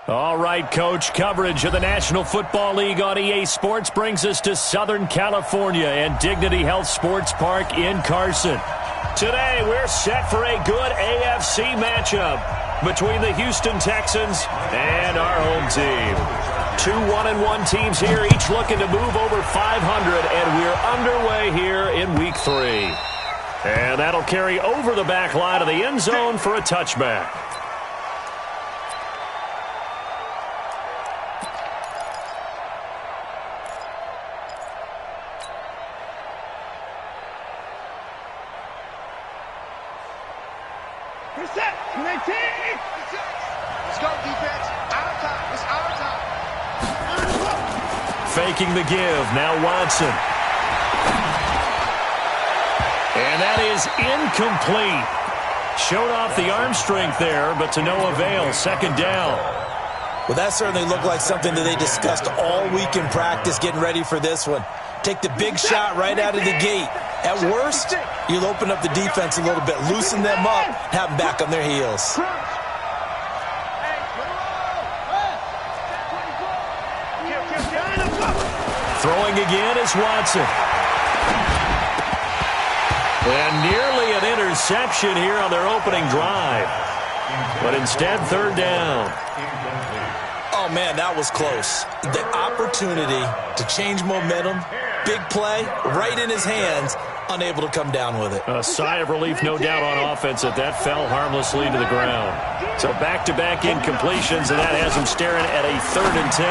All right, Coach, coverage of the National Football League on EA Sports brings us to Southern California and Dignity Health Sports Park in Carson. Today, we're set for a good AFC matchup between the Houston Texans and our home team. Two 1-1 teams here, each looking to move over 500, and we're underway here in Week 3. And that'll carry over the back line of the end zone for a touchback. Faking the give, now Watson. And that is incomplete. Showed off the arm strength there, but to no avail. Second down. Well, that certainly looked like something that they discussed all week in practice getting ready for this one. Take the big shot right out of the gate. At worst, you'll open up the defense a little bit, loosen them up, have them back on their heels. Throwing again is Watson. And nearly an interception here on their opening drive. But instead, third down. Oh, man, that was close. The opportunity to change momentum, big play, right in his hands, unable to come down with it. A sigh of relief, no doubt, on offense that fell harmlessly to the ground. So back-to-back incompletions, and that has him staring at a 3rd and 10.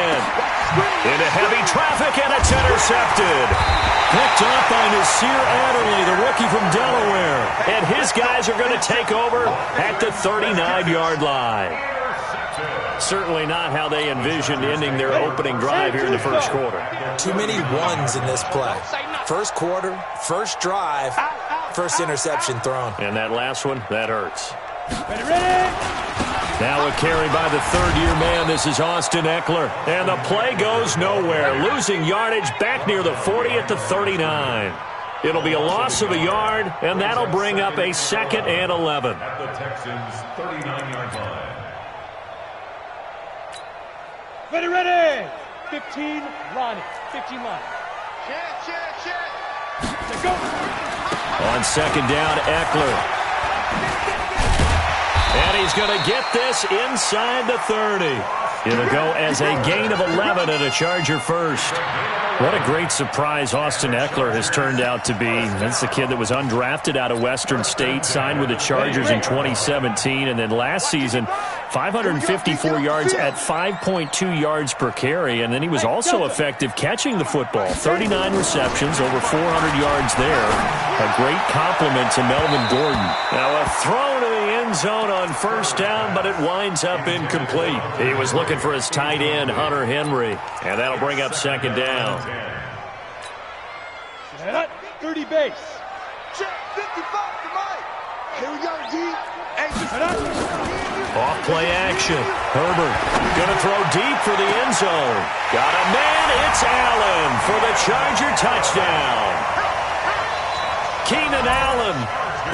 Into heavy traffic, and it's intercepted. Picked up by Nasir Adderley, the rookie from Delaware. And his guys are going to take over at the 39-yard line. Certainly not how they envisioned ending their opening drive here in the first quarter. Too many ones in this play. First quarter, first drive, first interception thrown. And that last one, that hurts. Now a carry by the third-year man. This is Austin Ekeler. And the play goes nowhere. Losing yardage back near the 40 at the 39. It'll be a loss of a yard, and that'll bring up a 2nd and 11. At the Texans' 39-yard line. Ready. 15, Ronnie. 15 line. Check. Go. On second down, Ekeler. And he's going to get this inside the 30. It'll go as a gain of 11 and a Charger first. What a great surprise Austin Ekeler has turned out to be. That's the kid that was undrafted out of Western State, signed with the Chargers in 2017, and then last season, 554 yards at 5.2 yards per carry, and then he was also effective catching the football. 39 receptions, over 400 yards there. A great compliment to Melvin Gordon. Now a throw to the end zone on first down, but it winds up incomplete. He was looking for his tight end, Hunter Henry, and that'll bring up second down. 30 base. Check 55 to Mike. Here we go, G. Off play action. Herbert going to throw deep for the end zone. Got a man. It's Allen for the Charger touchdown. Keenan Allen,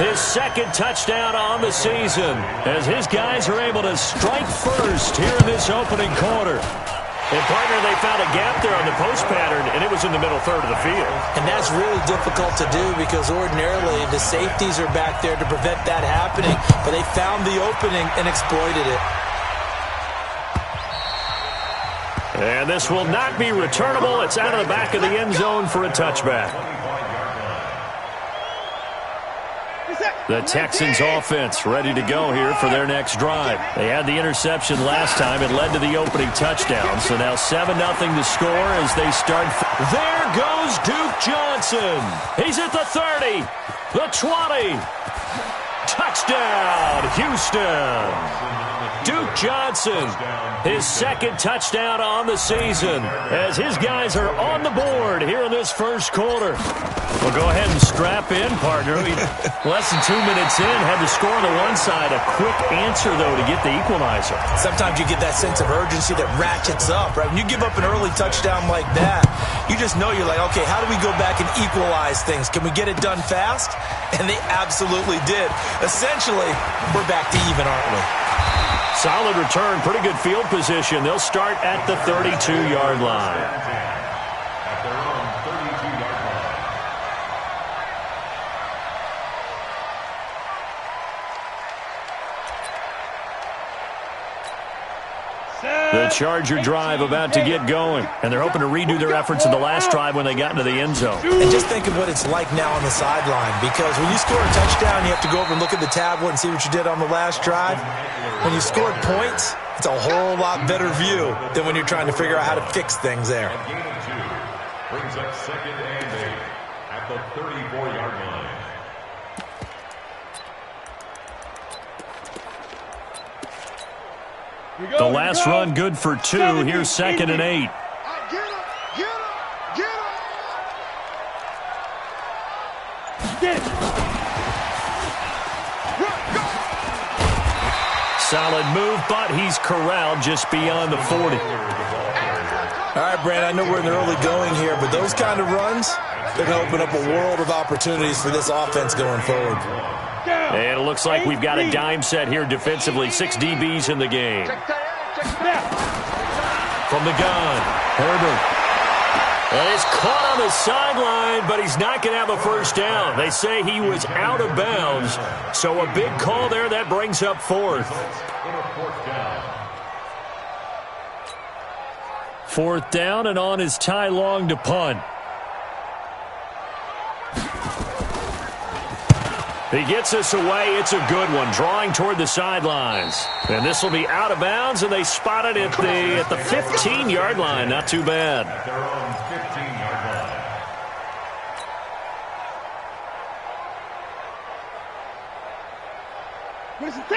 his 2nd touchdown on the season, as his guys are able to strike first here in this opening quarter. And, partner, they found a gap there on the post pattern, and it was in the middle third of the field. And that's really difficult to do because ordinarily the safeties are back there to prevent that happening, but they found the opening and exploited it. And this will not be returnable. It's out of the back of the end zone for a touchback. The Texans offense ready to go here for their next drive. They had the interception last time. It led to the opening touchdown. So now 7-0 to score as they start. There goes Duke Johnson. He's at the 30, the 20. Touchdown, Houston. Duke Johnson, his 2nd touchdown on the season as his guys are on the board here in this first quarter. Well, go ahead and strap in, partner. Less than 2 minutes in, had the score on the one side. A quick answer, though, to get the equalizer. Sometimes you get that sense of urgency that ratchets up, right? When you give up an early touchdown like that, you just know you're like, okay, how do we go back and equalize things? Can we get it done fast? And they absolutely did. Essentially, we're back to even, aren't we? Solid return, pretty good field position. They'll start at the 32-yard line. At their own 32-yard line. The Charger drive about to get going, and they're hoping to redo their efforts in the last drive when they got into the end zone. And just think of what it's like now on the sideline, because when you score a touchdown, you have to go over and look at the tablet and see what you did on the last drive. When you scored points, it's a whole lot better view than when you're trying to figure out how to fix things there. A gain of 2 brings up 2nd and 8 at the 34-yard line. The last run good for 2. Here's 2nd and 8. Get him! Get him! Get him! Get it. Solid move, but he's corralled just beyond the 40. All right, Brandon, I know we're in the early going here, but those kind of runs, they're going to open up a world of opportunities for this offense going forward. And it looks like we've got a dime set here defensively. 6 DBs in the game. From the gun, Herbert. And it's caught on the sideline, but he's not going to have a first down. They say he was out of bounds. So a big call there. That brings up 4th. 4th down, and on is Ty Long to punt. He gets us away. It's a good one, drawing toward the sidelines. And this will be out of bounds, and they spot it at the 15-yard line. Not too bad. At their own 15-yard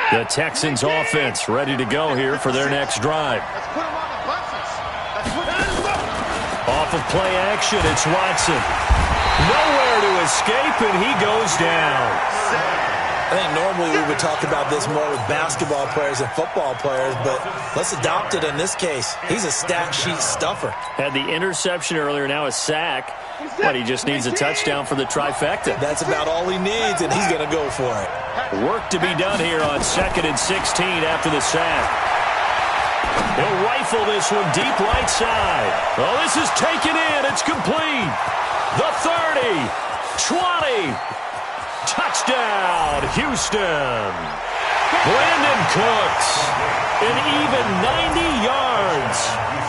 line. The Texans offense ready to go here for their next drive. Let's put him on the buses. Let's put him on. Off of play action, it's Watson. Nowhere to escape, and he goes down. I think normally we would talk about this more with basketball players and football players, but let's adopt it in this case. He's a stat sheet stuffer. Had the interception earlier, now a sack. But he just needs a touchdown for the trifecta. That's about all he needs, and he's going to go for it. Work to be done here on 2nd and 16 after the sack. He'll rifle this one deep right side. Oh, this is taken in. It's complete. The 30, 20, touchdown, Houston. Brandon Cooks, an even 90 yards,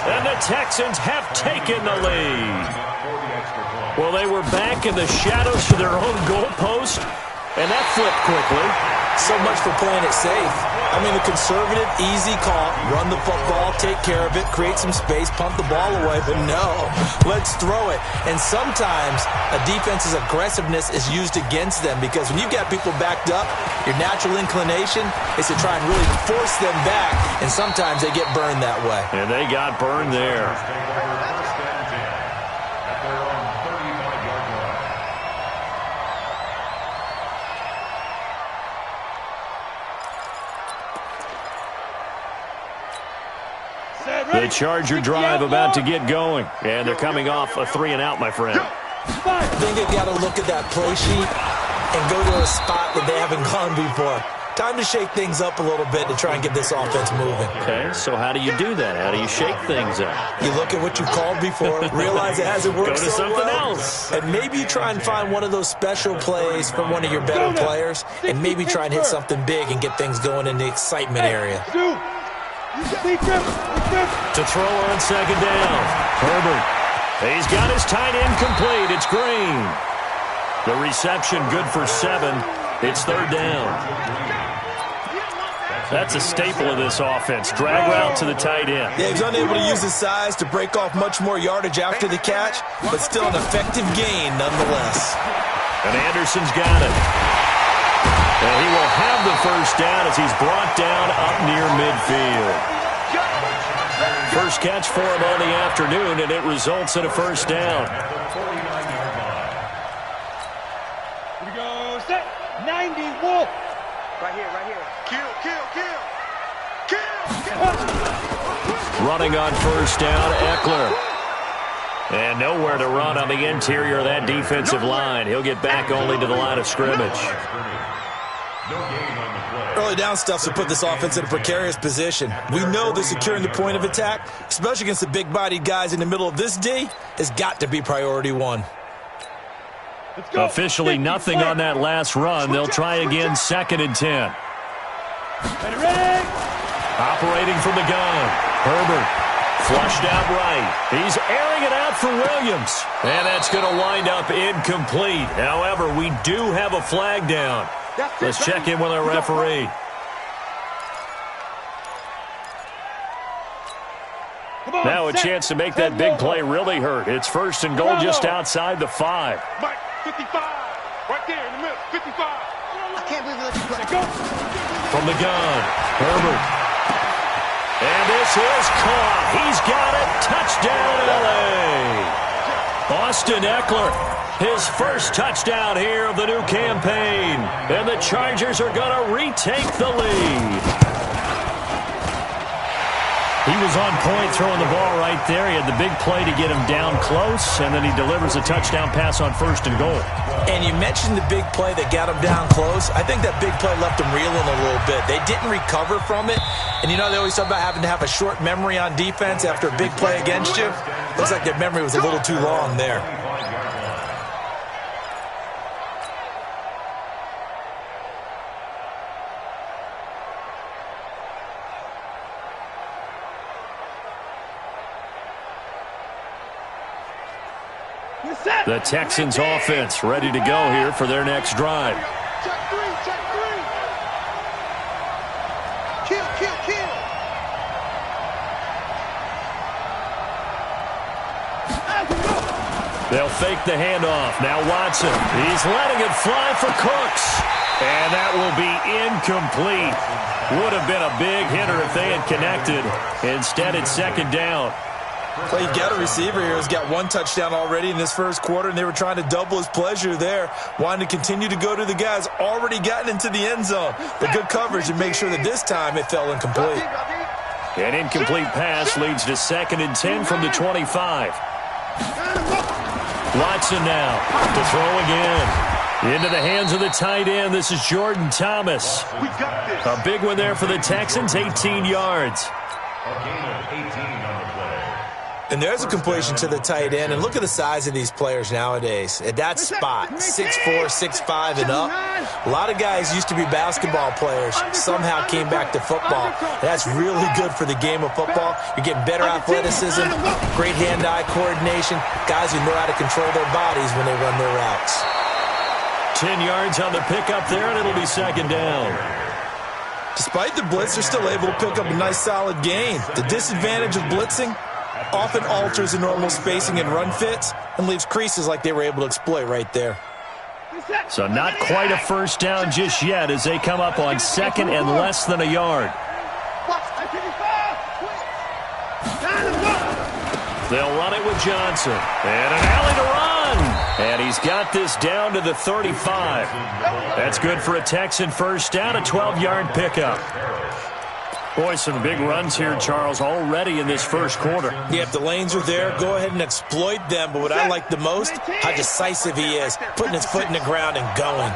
and the Texans have taken the lead. Well, they were back in the shadows of their own goalpost, and that flipped quickly. So much for playing it safe. I mean, the conservative, easy call, run the football, take care of it, create some space, pump the ball away. But no, let's throw it. And sometimes a defense's aggressiveness is used against them, because when you've got people backed up, your natural inclination is to try and really force them back, and sometimes they get burned that way. And they got burned there. The Charger drive about to get going. And they're coming off a 3-and-out, my friend. I think they've got to look at that play sheet and go to a spot that they haven't gone before. Time to shake things up a little bit to try and get this offense moving. Okay, so how do you do that? How do you shake things up? You look at what you've called before, realize it hasn't worked Go to so something well, else. and maybe you try and find one of those special plays from one of your better players, and maybe try and hit something big and get things going in the excitement area. To throw on 2nd down. Herbert. He's got his tight end complete. It's Green. The reception good for 7. It's 3rd down. That's a staple of this offense. Drag route to the tight end. Yeah, he's unable to use his size to break off much more yardage after the catch, but still an effective gain nonetheless. And Anderson's got it. And he will have the first down as he's brought down up near midfield. First catch for him on the afternoon, and it results in a first down. Here we go, set, 90, Wolf. Right here. Kill. Running on first down, Eckler. And nowhere to run on the interior of that defensive line. He'll get back only to the line of scrimmage. No gain on the Early down stuff to put this offense in a precarious position. We know that securing the point of attack, especially against the big-bodied guys in the middle of this D, has got to be priority one. Officially nothing on that last run. They'll try again, 2nd and 10. Operating from the gun. Herbert flushed out right. He's airing it out for Williams. And that's going to wind up incomplete. However, we do have a flag down. Let's check in with our referee. Now a chance to make that big play really hurt. It's 1st and goal just outside the 5. Mike, 55. Right there in the middle, 55. I can't believe you let you play. From the gun, Herbert. And this is caught. He's got it. Touchdown, L.A. Austin Ekeler, his first touchdown here of the new campaign. And the Chargers are going to retake the lead. He was on point throwing the ball right there. He had the big play to get him down close, and then he delivers a touchdown pass on 1st and goal. And you mentioned the big play that got him down close. I think that big play left him reeling a little bit. They didn't recover from it. And you know they always talk about having to have a short memory on defense after a big play against you. Looks like their memory was a little too long there. The Texans offense ready to go here for their next drive. Check three, check three. Kill, kill, kill. They'll fake the handoff. Now Watson. He's letting it fly for Cooks. And that will be incomplete. Would have been a big hitter if they had connected. Instead, it's 2nd down. Well, you got a receiver here who's got 1 touchdown already in this first quarter, and they were trying to double his pleasure there, wanting to continue to go to the guys already gotten into the end zone. But good coverage and make sure that this time it fell incomplete. An incomplete pass leads to 2nd and 10 from the 25. Watson now to throw again. Into the hands of the tight end. This is Jordan Thomas. A big one there for the Texans, 18 yards. A gain of 18 on the play. And there's a completion to the tight end. And look at the size of these players nowadays. At that spot, 6'4", 6'5", and up. A lot of guys used to be basketball players, somehow came back to football. And that's really good for the game of football. You're getting better athleticism, great hand-eye coordination, guys who know how to control their bodies when they run their routes. 10 yards on the pickup there, and it'll be 2nd down. Despite the blitz, they're still able to pick up a nice solid gain. The disadvantage of blitzing often alters the normal spacing and run fits and leaves creases like they were able to exploit right there. So not quite a first down just yet as they come up on 2nd and less than a yard. They'll run it with Johnson. And an alley to run. And he's got this down to the 35. That's good for a Texan first down, a 12-yard pickup. Boy, some big runs here, Charles, already in this first quarter. Yeah, if the lanes are there, go ahead and exploit them. But what I like the most, how decisive he is, putting his foot in the ground and going.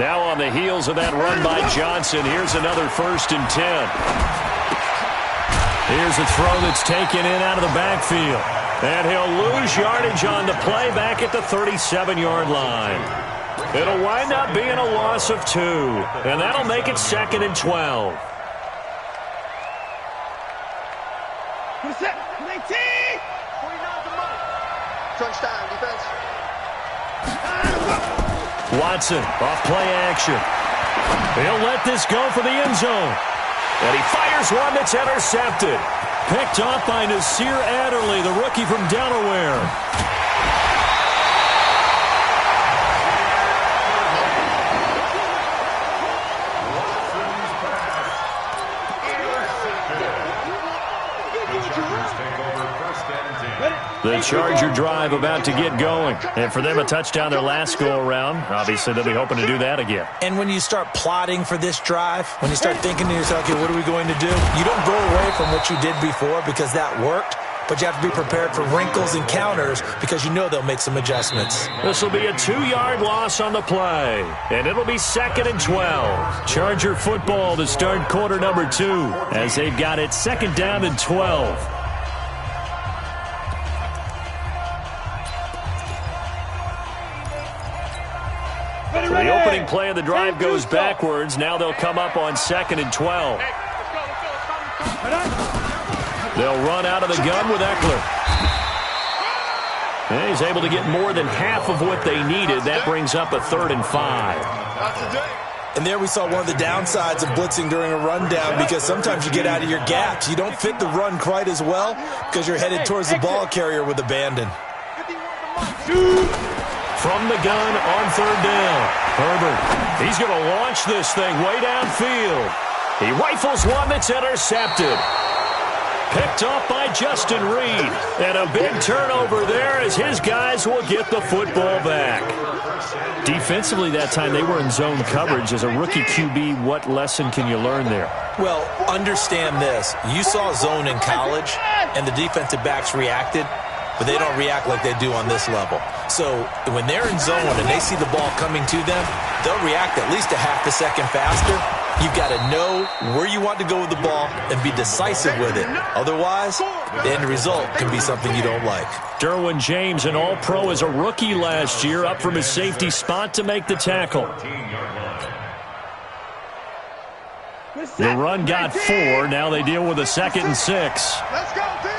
Now on the heels of that run by Johnson, here's another 1st and 10. Here's a throw that's taken in out of the backfield. And he'll lose yardage on the play back at the 37-yard line. It'll wind up being a loss of 2. And that'll make it 2nd and 12. Crunch time, defense. Watson, off play action. He'll let this go for the end zone. And he fires one that's intercepted. Picked off by Nasir Adderley, the rookie from Delaware. The Charger drive about to get going. And for them, a touchdown their last go-around. Obviously, they'll be hoping to do that again. And when you start plotting for this drive, when you start thinking to yourself, okay, what are we going to do? You don't go away from what you did before because that worked. but you have to be prepared for wrinkles and counters because you know they'll make some adjustments. This will be a 2-yard loss on the play, and it'll be 2nd and 12. Charger football to start quarter number 2 as they've got it 2nd down and 12. The opening play of the drive goes backwards. Now they'll come up on 2nd and 12. They'll run out of the gun with Ekeler. And he's able to get more than half of what they needed. That brings up a 3rd and 5. And there we saw one of the downsides of blitzing during a rundown because sometimes you get out of your gaps. You don't fit the run quite as well because you're headed towards the ball carrier with abandon. From the gun on 3rd down. Herbert, he's going to launch this thing way downfield. He rifles one that's intercepted. Picked off by Justin Reed. And a big turnover there as his guys will get the football back. Defensively that time they were in zone coverage. As a rookie QB, what lesson can you learn there? Well, understand this. You saw zone in college, and the defensive backs reacted, but they don't react like they do on this level. So when they're in zone and they see the ball coming to them, they'll react at least a half a second faster. You've got to know where you want to go with the ball and be decisive with it. Otherwise, the end result can be something you don't like. Derwin James, an all-pro as a rookie last year, up from his safety spot to make the tackle. The run got 4. Now they deal with a 2nd and 6. Let's go, team.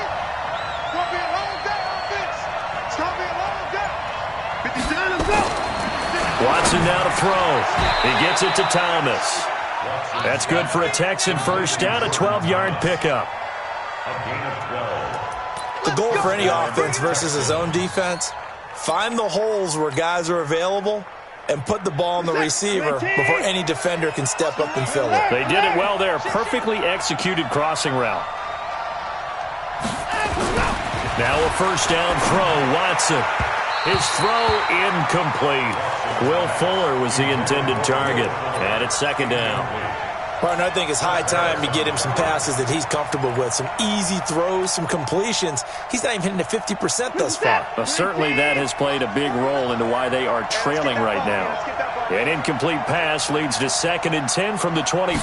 It's going to be a long day on offense. It's going to be a long day. 50 to go. Watson now to throw. He gets it to Thomas. That's good for a Texan first down, a 12-yard pickup. The goal for any offense versus a zone defense, find the holes where guys are available and put the ball on the receiver before any defender can step up and fill it. They did it well there. Perfectly executed crossing route. Now a first down throw. Watson. His throw incomplete. Will Fuller was the intended target. And it's 2nd down. Partner, I think it's high time to get him some passes that he's comfortable with. Some easy throws, some completions. He's not even hitting the 50% thus far. Well, certainly that has played a big role into why they are trailing right now. An incomplete pass leads to 2nd and 10 from the 25.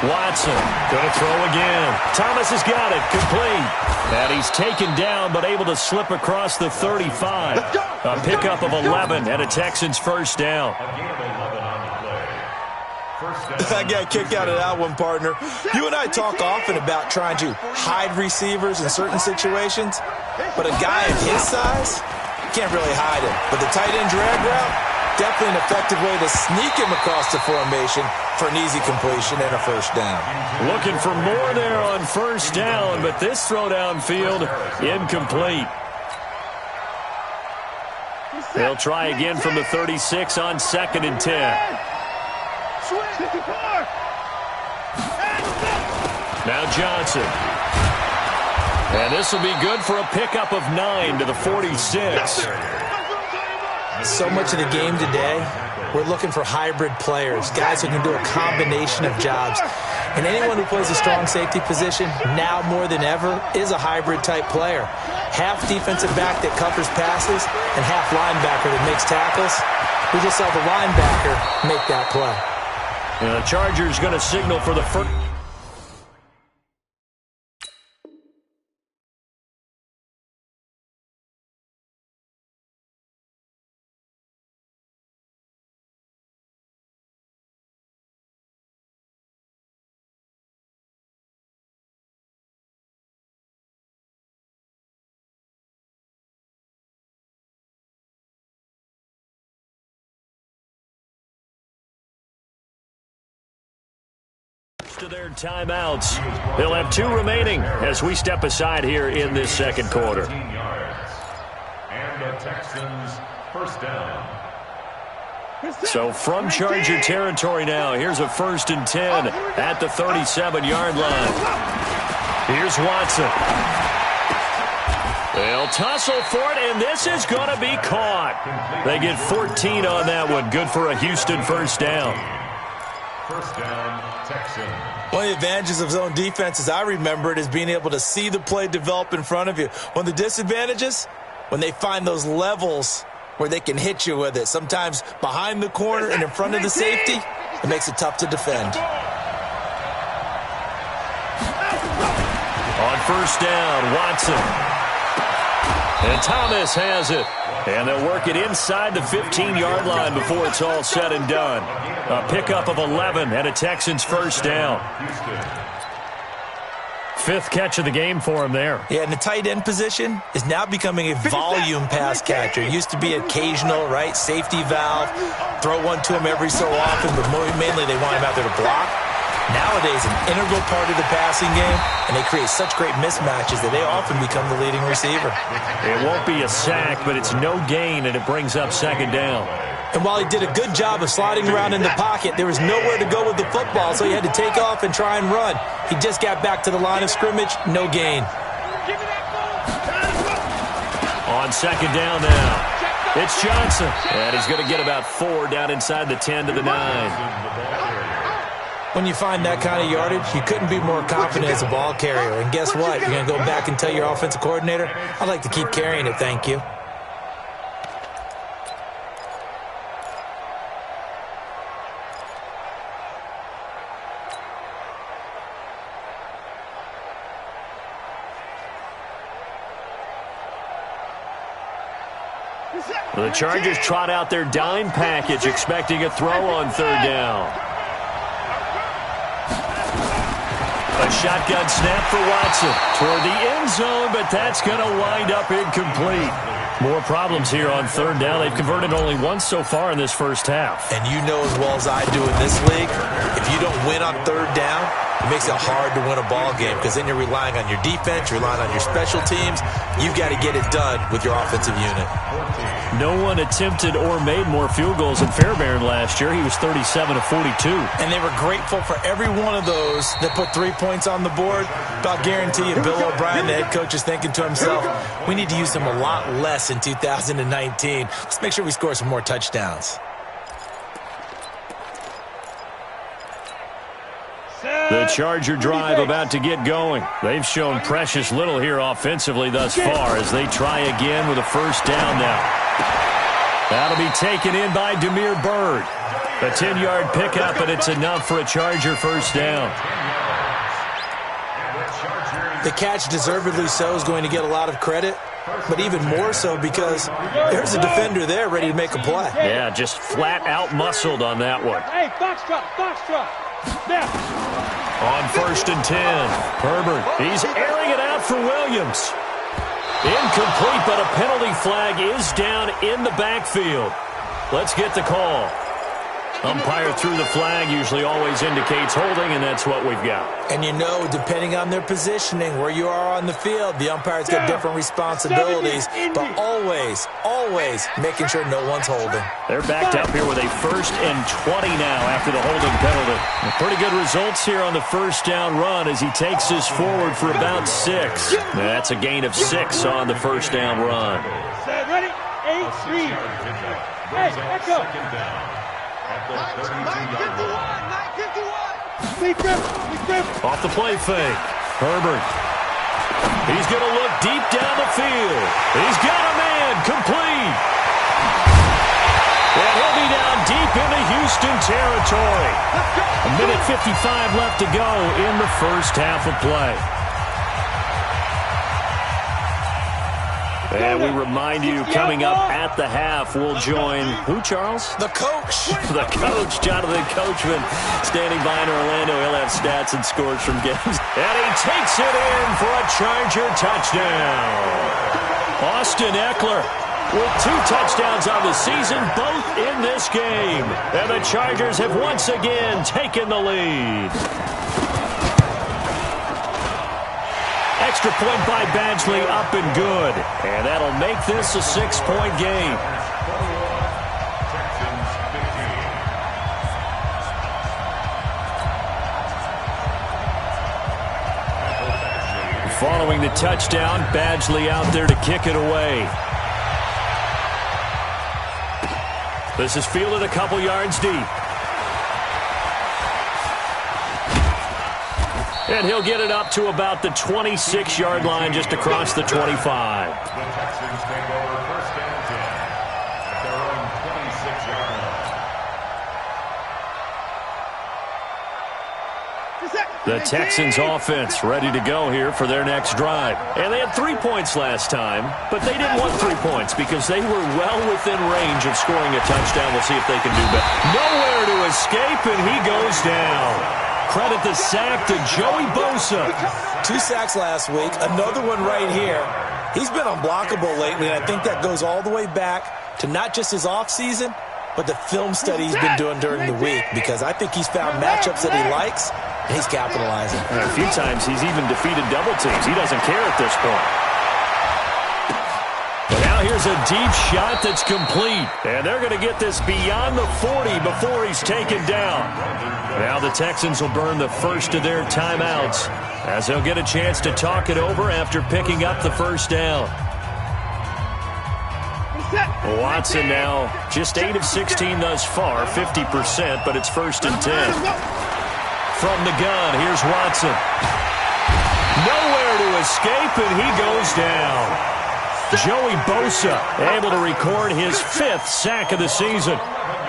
Watson going to throw again. Thomas has got it. Complete. And he's taken down but able to slip across the 35. A pickup of 11 and a Texans first down. I got kicked out of that one, partner. You and I talk often about trying to hide receivers in certain situations, but a guy of his size, can't really hide him. But the tight end drag route, definitely an effective way to sneak him across the formation for an easy completion and a first down. Looking for more there on first down, but this throw downfield, incomplete. They'll try again from the 36 on 2nd and 10. Now Johnson. And this will be good for a pickup of 9 to the 46. So much of the game today, we're looking for hybrid players, guys who can do a combination of jobs. And anyone who plays a strong safety position, now more than ever, is a hybrid type player. Half defensive back that covers passes and half linebacker that makes tackles. We just saw the linebacker make that play. And the Chargers going to signal for the first. To their timeouts. They'll have 2 remaining as we step aside here in this second quarter. And the Texans first down. So from Charger territory now, here's a 1st and 10 at the 37-yard line. Here's Watson. They'll tussle for it, and this is going to be caught. They get 14 on that one. Good for a Houston first down. First down, Texans. One of the advantages of zone defense, as I remember it, is being able to see the play develop in front of you. One of the disadvantages, when they find those levels where they can hit you with it, sometimes behind the corner and in front of the safety, it makes it tough to defend. On first down, Watson. And Thomas has it. And they'll work it inside the 15-yard line before it's all said and done. A pickup of 11 and a Texans first down. Fifth catch of the game for him there. Yeah, and the tight end position is now becoming a volume pass catcher. It used to be occasional, right? Safety valve. Throw one to him every so often, but mainly they want him out there to block. Nowadays, an integral part of the passing game, and they create such great mismatches that they often become the leading receiver. It won't be a sack, but it's no gain, and it brings up second down. And while he did a good job of sliding around in the pocket, there was nowhere to go with the football, so he had to take off and try and run. He just got back to the line of scrimmage, no gain. On second down now, it's Johnson. And he's going to get about 4 down inside the 10 to the 9. When you find that kind of yardage, you couldn't be more confident as a ball carrier. And guess what? You're going to go back and tell your offensive coordinator, I'd like to keep carrying it, thank you. The Chargers trot out their dime package, expecting a throw on third down. A shotgun snap for Watson toward the end zone, but that's going to wind up incomplete. More problems here on third down. They've converted only once so far in this first half. And you know as well as I do in this league, if you don't win on third down, it makes it hard to win a ball game because then you're relying on your defense, you're relying on your special teams. You've got to get it done with your offensive unit. No one attempted or made more field goals than Fairbairn last year. He was 37 of 42. And they were grateful for every one of those that put 3 points on the board. I'll guarantee you, Bill O'Brien, the head coach, is thinking to himself, we need to use him a lot less in 2019. Let's make sure we score some more touchdowns. The Charger drive about to get going. They've shown precious little here offensively thus far as they try again with a first down now. That'll be taken in by Damiere Byrd. A 10-yard pickup, and it's enough for a Charger first down. The catch, deservedly so, is going to get a lot of credit, but even more so because there's a defender there ready to make a play. Yeah, just flat out muscled on that one. Hey, foxtrot. Now. On first and 10, Herbert, he's airing it out for Williams. Incomplete, but a penalty flag is down in the backfield. Let's get the call. Umpire threw the flag, usually always indicates holding, and that's what we've got. And you know, depending on their positioning, where you are on the field, the umpire's got different responsibilities, but always making sure no one's holding. They're backed up here with a 1st and 20 now after the holding penalty. Pretty good results here on the first down run as he takes this forward for about 6. That's a gain of 6 on the first down run. Set, ready? 8-3. Hey, echo. Off the play fake. Herbert. He's going to look deep down the field. He's got a man. Complete. And he'll be down deep into Houston territory. 1:55 left to go in the first half of play. And we remind you, coming up at the half, we'll join who, Charles? The coach. The coach, Jonathan Coachman, standing by in Orlando. He'll have stats and scores from games. And he takes it in for a Charger touchdown. Austin Ekeler with 2 touchdowns on the season, both in this game. And the Chargers have once again taken the lead. Extra point by Badgley, up and good. And that'll make this a 6-point game. Following the touchdown, Badgley out there to kick it away. This is fielded a couple yards deep. And he'll get it up to about the 26-yard line, just across the 25. The Texans take over first down 10 at their own 26-yard line. The Texans offense ready to go here for their next drive. And they had 3 points last time, but they didn't want 3 points because they were well within range of scoring a touchdown. We'll see if they can do better. Nowhere to escape, and he goes down. Credit the sack to Joey Bosa. 2 sacks last week, another one right here. He's been unblockable lately, and I think that goes all the way back to not just his offseason, but the film study he's been doing during the week, because I think he's found matchups that he likes, and he's capitalizing. And a few times he's even defeated double teams. He doesn't care at this point. But now here's a deep shot that's complete. And they're going to get this beyond the 40 before he's taken down. Now the Texans will burn the first of their timeouts as they'll get a chance to talk it over after picking up the first down. Watson now just 8 of 16 thus far, 50%, but it's 1st and 10. From the gun, here's Watson. Nowhere to escape, and he goes down. Joey Bosa able to record his 5th sack of the season.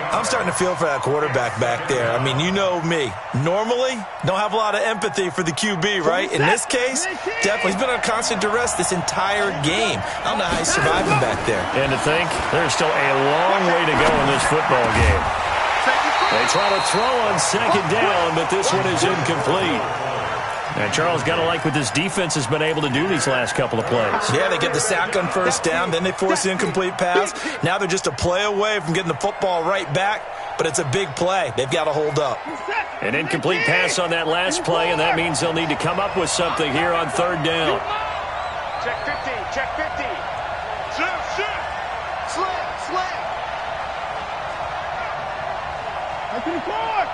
I'm starting to feel for that quarterback back there. I mean, you know me. Normally, don't have a lot of empathy for the QB, right? In this case, definitely. He's been under constant duress this entire game. I don't know how he's surviving back there. And to think, there's still a long way to go in this football game. They try to throw on 2nd down, but this one is incomplete. And Charles, got to like what this defense has been able to do these last couple of plays. Yeah, they get the sack on 1st down, then they force the incomplete pass. Now they're just a play away from getting the football right back, but it's a big play. They've got to hold up. An incomplete pass on that last play, and that means they'll need to come up with something here on 3rd down. Check 50, check 50. Slam, slam. Up to the court.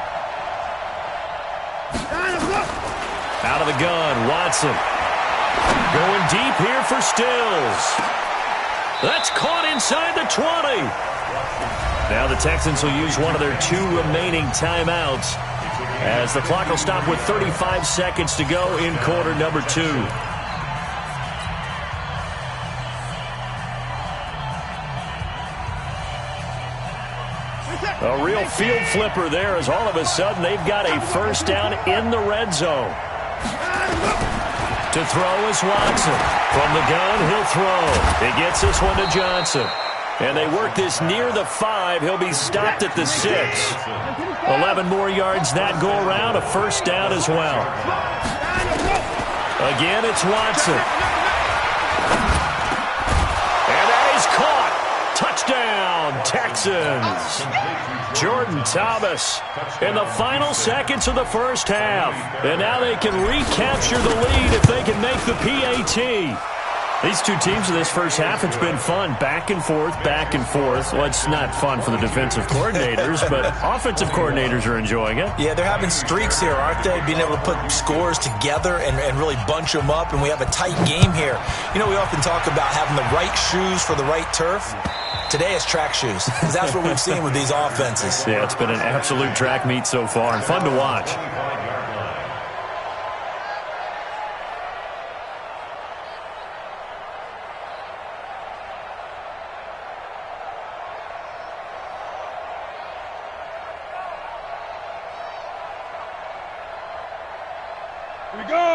Out of the gun, Watson. Going deep here for Stills. That's caught inside the 20. Now the Texans will use one of their 2 remaining timeouts as the clock will stop with 35 seconds to go in quarter number 2. A real field flipper there as all of a sudden they've got a 1st down in the red zone. To throw is Watson. From the gun, he'll throw. He gets this one to Johnson. And they work this near the 5. He'll be stopped at the 6. 11 more yards that go around. A 1st down as well. Again, it's Watson. And that is caught. Touchdown, Texans. Jordan Thomas in the final seconds of the 1st half. And now they can recapture the lead if they can make the PAT. These 2 teams in this 1st half, it's been fun. Back and forth, back and forth. Well, it's not fun for the defensive coordinators, but offensive coordinators are enjoying it. Yeah, they're having streaks here, aren't they? Being able to put scores together and really bunch them up, and we have a tight game here. You know, we often talk about having the right shoes for the right turf. Today it's track shoes, because that's what we've seen with these offenses. Yeah, it's been an absolute track meet so far, and fun to watch.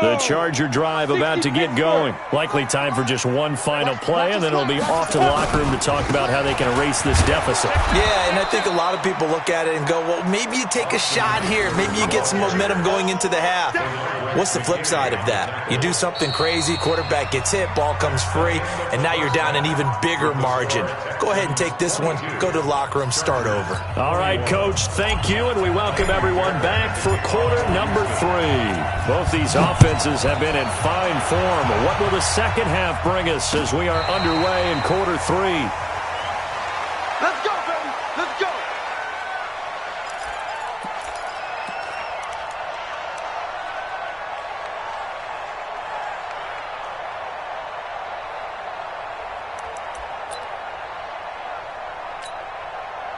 The Charger drive about to get going. Likely time for just one final play, and then it'll be off to the locker room to talk about how they can erase this deficit. Yeah, and I think a lot of people look at it and go, well, maybe you take a shot here. Maybe you get some momentum going into the half. What's the flip side of that? You do something crazy, quarterback gets hit, ball comes free, and now you're down an even bigger margin. Go ahead and take this one, go to the locker room, start over. All right, Coach, thank you, and we welcome everyone back for quarter number 3. Both these offenses have been in fine form. What will the second half bring us as we are underway in quarter 3? Let's go, baby. Let's go.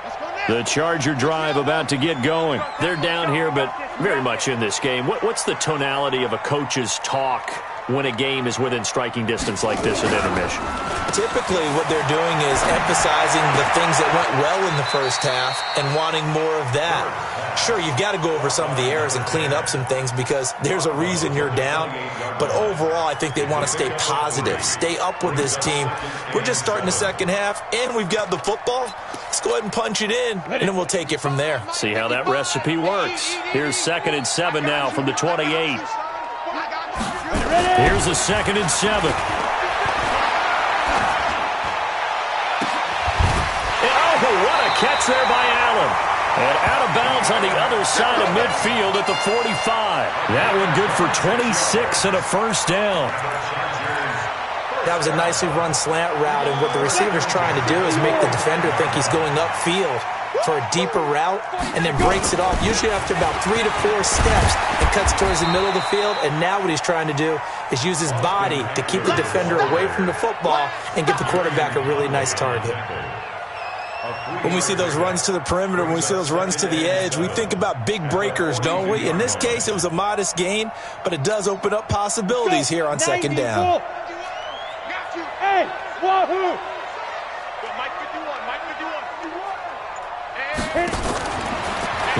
Let's go now. The Charger drive about to get going. They're down here, but very much in this game. What's the tonality of a coach's talk when a game is within striking distance like this at intermission? Typically, what they're doing is emphasizing the things that went well in the first half and wanting more of that. Sure, you've got to go over some of the errors and clean up some things because there's a reason you're down. But overall, I think they want to stay positive, stay up with this team. We're just starting the second half, and we've got the football. Let's go ahead and punch it in, and then we'll take it from there. See how that recipe works. Here's 2nd and 7 now from the 28. Here's a 2nd and 7. What a catch there by Allen. And out of bounds on the other side of midfield at the 45. That one good for 26 and a first down. That was a nicely run slant route, and what the receiver's trying to do is make the defender think he's going upfield for a deeper route and then breaks it off, usually after about 3 to 4 steps, and cuts towards the middle of the field. And now what he's trying to do is use his body to keep the defender away from the football and give the quarterback a really nice target. When we see those runs to the perimeter, when we see those runs to the edge, we think about big breakers, don't we? In this case, it was a modest gain, but it does open up possibilities here on 2nd down. Hey, wahoo!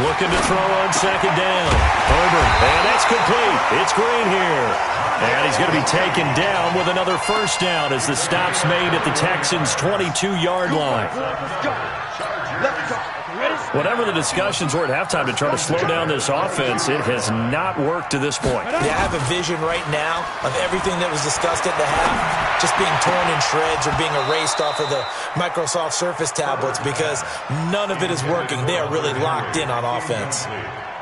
Looking to throw on 2nd down. Herbert, and that's complete. It's Green here. And he's going to be taken down with another first down as the stop's made at the Texans' 22-yard line. Whatever the discussions were at halftime to try to slow down this offense, it has not worked to this point. Yeah, I have a vision right now of everything that was discussed at the half just being torn in shreds or being erased off of the Microsoft Surface tablets because none of it is working. They are really locked in on offense.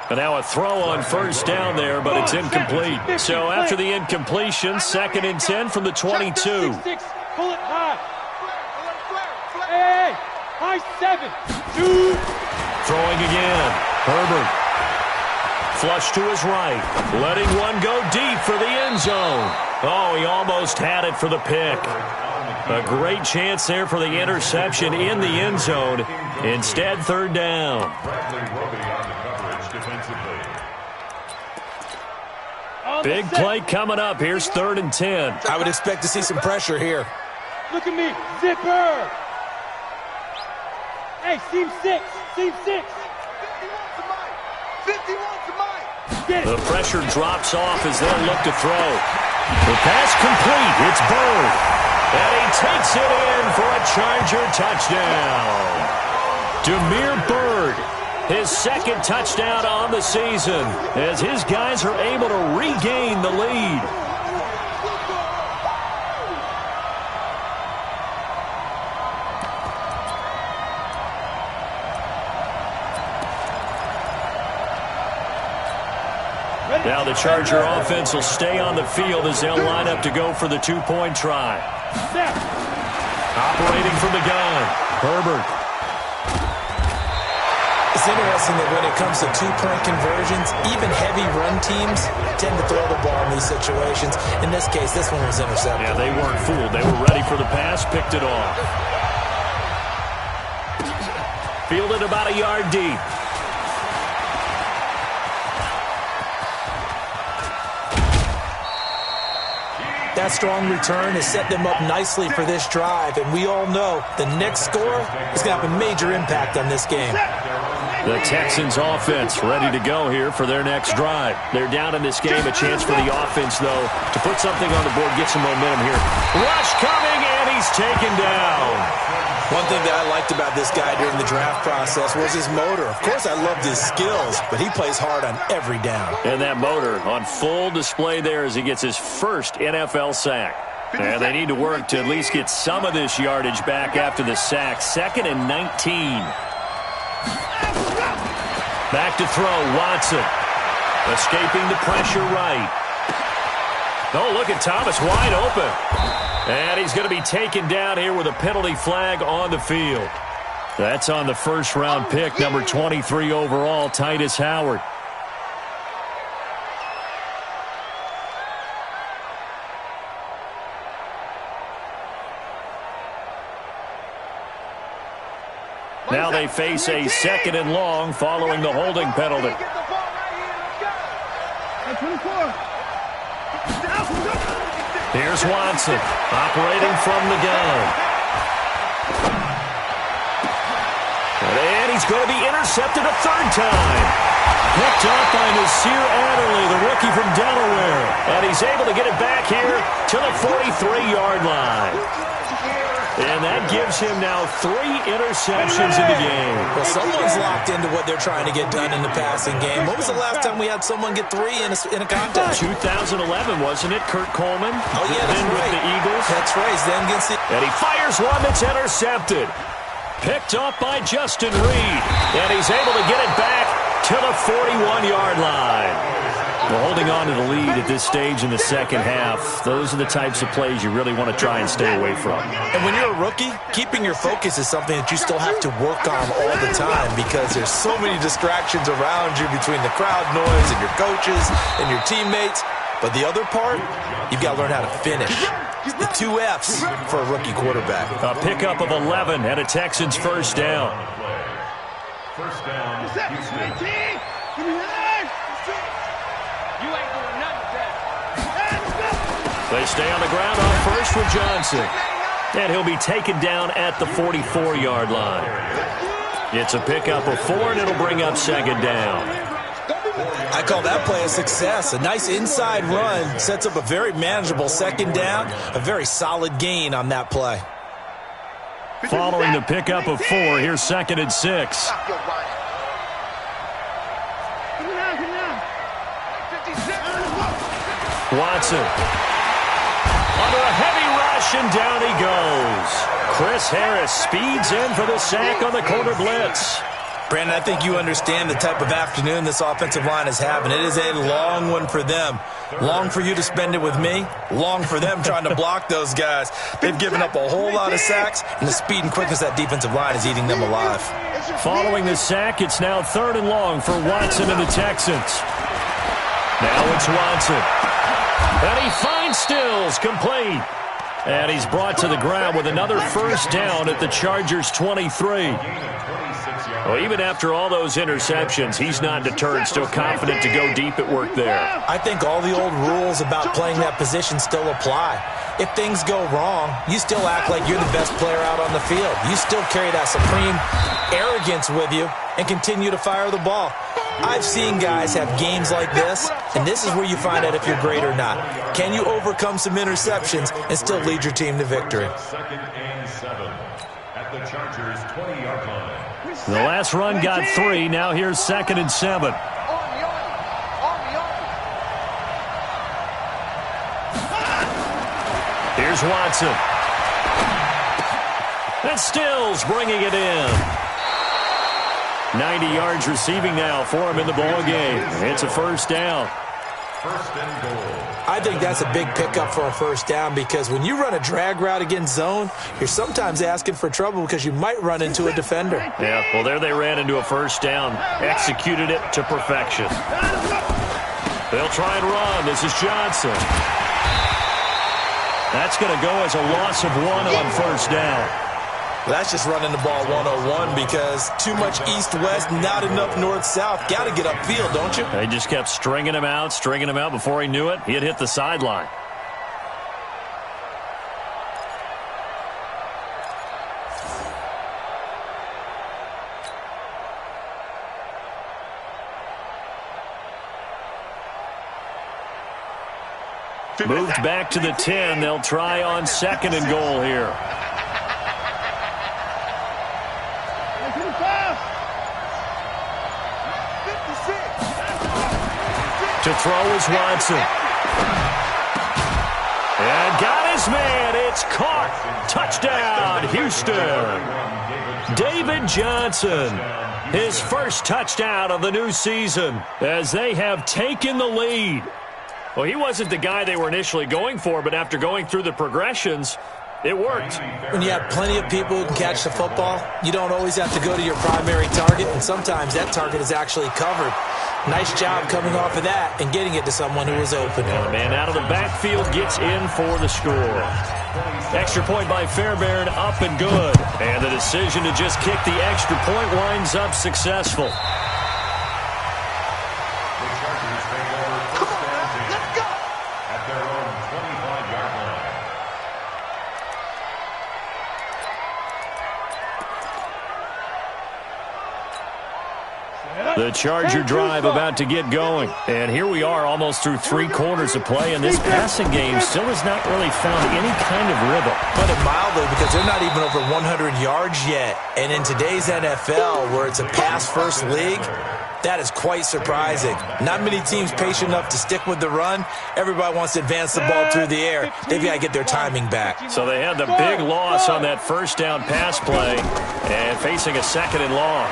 And now a throw on first down there, but it's incomplete. So after the incompletion, 2nd and 10 from the 22. Pull it high. Hey, high 7. 2. Throwing again. Herbert. Flush to his right. Letting one go deep for the end zone. Oh, he almost had it for the pick. A great chance there for the interception in the end zone. Instead, 3rd down. Big play coming up. Here's 3rd and 10. I would expect to see some pressure here. Look at me. Zipper. Hey, seam 6. Seam 6. 51 to Mike. The pressure drops off as they'll look to throw. The pass complete. It's Bird. And he takes it in for a Charger touchdown. Damiere Byrd. His 2nd touchdown on the season as his guys are able to regain the lead. Now the Charger offense will stay on the field as they'll line up to go for the 2-point try. Operating from the gun, Herbert. It's interesting that when it comes to 2-point conversions, even heavy run teams tend to throw the ball in these situations. In this case, this one was intercepted. Yeah, they weren't fooled. They were ready for the pass, picked it off. Fielded about a yard deep. That strong return has set them up nicely for this drive, and we all know the next score is going to have a major impact on this game. The Texans offense ready to go here for their next drive. They're down in this game. A chance for the offense, though, to put something on the board, get some momentum here. Rush coming, and he's taken down. One thing that I liked about this guy during the draft process was his motor. Of course, I loved his skills, but he plays hard on every down. And that motor on full display there as he gets his first NFL sack. And they need to work to at least get some of this yardage back after the sack. 2nd and 19. Back to throw, Watson. Escaping the pressure right. Oh, look at Thomas wide open. And he's going to be taken down here with a penalty flag on the field. That's on the first-round pick, number 23 overall, Titus Howard. Now they face a 2nd and long following the holding penalty. Here's Watson operating from the gun. And he's going to be intercepted a 3rd time. Picked up by Nasir Adderley, the rookie from Delaware. And he's able to get it back here to the 43-yard line. And that gives him now 3 interceptions in the game. Well, someone's locked into what they're trying to get done in the passing game. When was the last time we had someone get 3 in a contest? 2011, wasn't it? Kurt Coleman. Oh, yeah, that's then right. with the Eagles. That's right. Then against the... And he fires one that's intercepted. Picked up by Justin Reed. And he's able to get it back to the 41-yard line. Well, holding on to the lead at this stage in the second half, those are the types of plays you really want to try and stay away from. And when you're a rookie, keeping your focus is something that you still have to work on all the time because there's so many distractions around you between the crowd noise and your coaches and your teammates. But the other part, you've got to learn how to finish. The 2 F's for a rookie quarterback. A pickup of 11 and a Texans first down. First down, Houston. They stay on the ground on first with Johnson. And he'll be taken down at the 44-yard line. It's a pickup of 4, and it'll bring up 2nd down. I call that play a success. A nice inside run sets up a very manageable 2nd down. A very solid gain on that play. Following the pickup of 4, here's 2nd and 6. Watson. Under a heavy rush, and down he goes. Chris Harris speeds in for the sack on the corner blitz. Brandon, I think you understand the type of afternoon this offensive line is having. It is a long one for them. Long for you to spend it with me. Long for them trying to block those guys. They've given up a whole lot of sacks, and the speed and quickness of that defensive line is eating them alive. Following the sack, it's now 3rd and long for Watson and the Texans. Now it's Watson. And he finds Stills, complete. And he's brought to the ground with another first down at the Chargers' 23. Well, even after all those interceptions, he's not deterred, still confident to go deep at work there. I think all the old rules about playing that position still apply. If things go wrong, you still act like you're the best player out on the field. You still carry that supreme arrogance with you and continue to fire the ball. I've seen guys have games like this, and this is where you find out if you're great or not. Can you overcome some interceptions and still lead your team to victory? 2nd and 7 at the Chargers' 20-yard line. The last run got 3. Now here's 2nd and 7. Here's Watson. And Stills bringing it in. 90 yards receiving now for him in the ball game. It's a first down. First and goal. I think that's a big pickup for a first down because when you run a drag route against zone, you're sometimes asking for trouble because you might run into a defender. Yeah, well, there they ran into a first down. Executed it to perfection. They'll try and run. This is Johnson. That's going to go as a loss of 1 on first down. Well, that's just running the ball 101 because too much east-west, not enough north-south. Got to get upfield, don't you? They just kept stringing him out. Before he knew it, he had hit the sideline. Moved back to the 10. They'll try on 2nd and goal here. To throw is Watson. And got his man. It's caught. Touchdown, Houston. David Johnson. His first touchdown of the new season as they have taken the lead. Well, he wasn't the guy they were initially going for, but after going through the progressions, it worked. When you have plenty of people who can catch the football, you don't always have to go to your primary target, and sometimes that target is actually covered. Nice job coming off of that and getting it to someone who was open. And the man out of the backfield gets in for the score. Extra point by Fairbairn, up and good. And the decision to just kick the extra point winds up successful. The Charger drive about to get going. And here we are almost through 3 quarters of play, and this passing game still has not really found any kind of rhythm. Put it mildly, because they're not even over 100 yards yet. And in today's NFL, where it's a pass-first league, that is quite surprising. Not many teams patient enough to stick with the run. Everybody wants to advance the ball through the air. They've got to get their timing back. So they had the big loss on that first down pass play, and facing a second and long.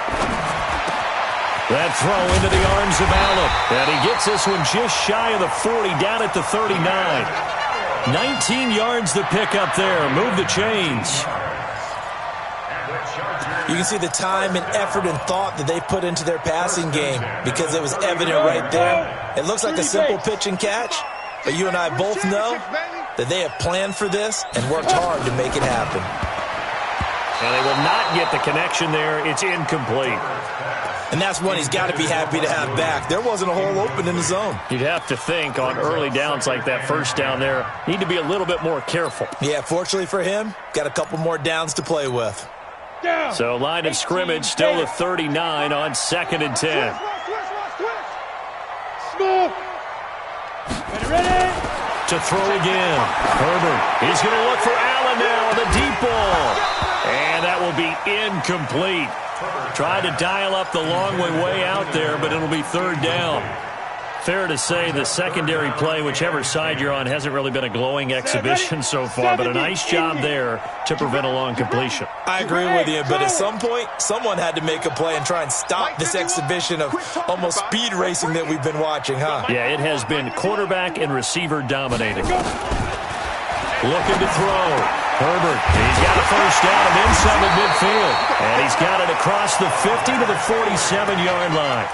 That throw into the arms of Allen. And he gets this one just shy of the 40, down at the 39. 19 yards to pick up there. Move the chains. You can see the time and effort and thought that they put into their passing game because it was evident right there. It looks like a simple pitch and catch, but you and I both know that they have planned for this and worked hard to make it happen. And they will not get the connection there. It's incomplete. And that's one he's got to be happy to have back. There wasn't a hole open in the zone. You'd have to think on early downs like that first down there, need to be a little bit more careful. Yeah, fortunately for him, got a couple more downs to play with. So line of scrimmage still the 39 on 2nd and 10. Ready? To throw again. Herbert. He's going to look for Allen now. The deep ball. And that will be incomplete. Tried to dial up the long way out there, but it'll be 3rd down. Fair to say the secondary play, whichever side you're on, hasn't really been a glowing exhibition so far, but a nice job there to prevent a long completion. I agree with you, but at some point, someone had to make a play and try and stop this exhibition of almost speed racing that we've been watching, huh? Yeah, it has been quarterback and receiver dominating. Looking to throw. Herbert, he's got a first down and inside the midfield. And he's got it across the 50 to the 47-yard line.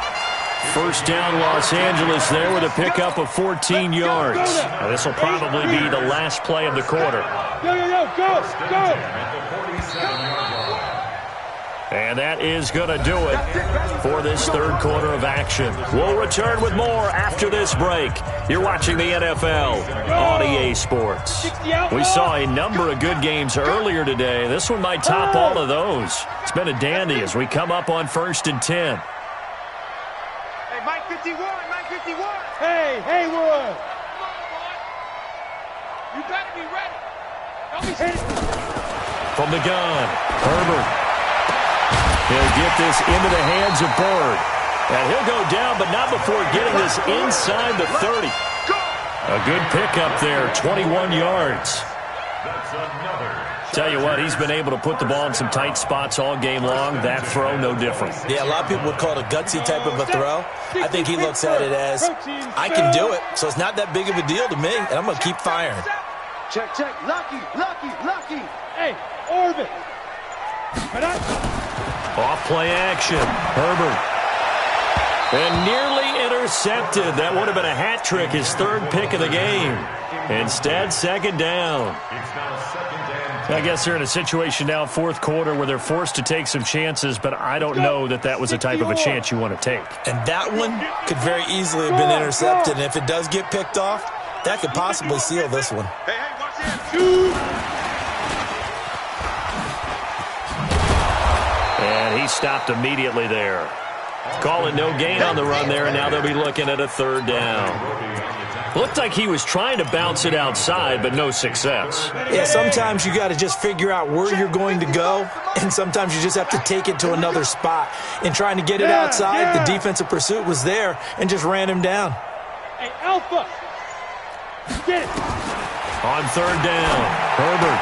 First down, Los Angeles there with a pickup of 14 yards. Now, this will probably be the last play of the quarter. Go. And that is going to do it for this 3rd quarter of action. We'll return with more after this break. You're watching the NFL on EA Sports. We saw a number of good games earlier today. This one might top all of those. It's been a dandy as we come up on 1st and 10. Hey, Mike 51, Mike 51. Hey, Haywood. You better be ready. Don't be hit. From the gun, Herbert. He'll get this into the hands of Bird. And he'll go down, but not before getting this inside the 30. A good pickup there, 21 yards. Tell you what, he's been able to put the ball in some tight spots all game long. That throw, no different. Yeah, a lot of people would call it a gutsy type of a throw. I think he looks at it as, I can do it, so it's not that big of a deal to me, and I'm going to keep firing. Check. Lucky. Hey, Orvin. Off play action. Herbert. And nearly intercepted. That would have been a hat trick, his 3rd pick of the game. Instead, 2nd down. I guess they're in a situation now, 4th quarter, where they're forced to take some chances, but I don't know that that was the type of a chance you want to take. And that one could very easily have been intercepted, and if it does get picked off, that could possibly seal this one. Hey, watch this. And he stopped immediately there. Calling no gain on the run there, and now they'll be looking at a 3rd down. Looked like he was trying to bounce it outside, but no success. Yeah, sometimes you got to just figure out where you're going to go, and sometimes you just have to take it to another spot. In trying to get it outside, the defensive pursuit was there and just ran him down. Hey, Alpha. Get it. On 3rd down, Herbert.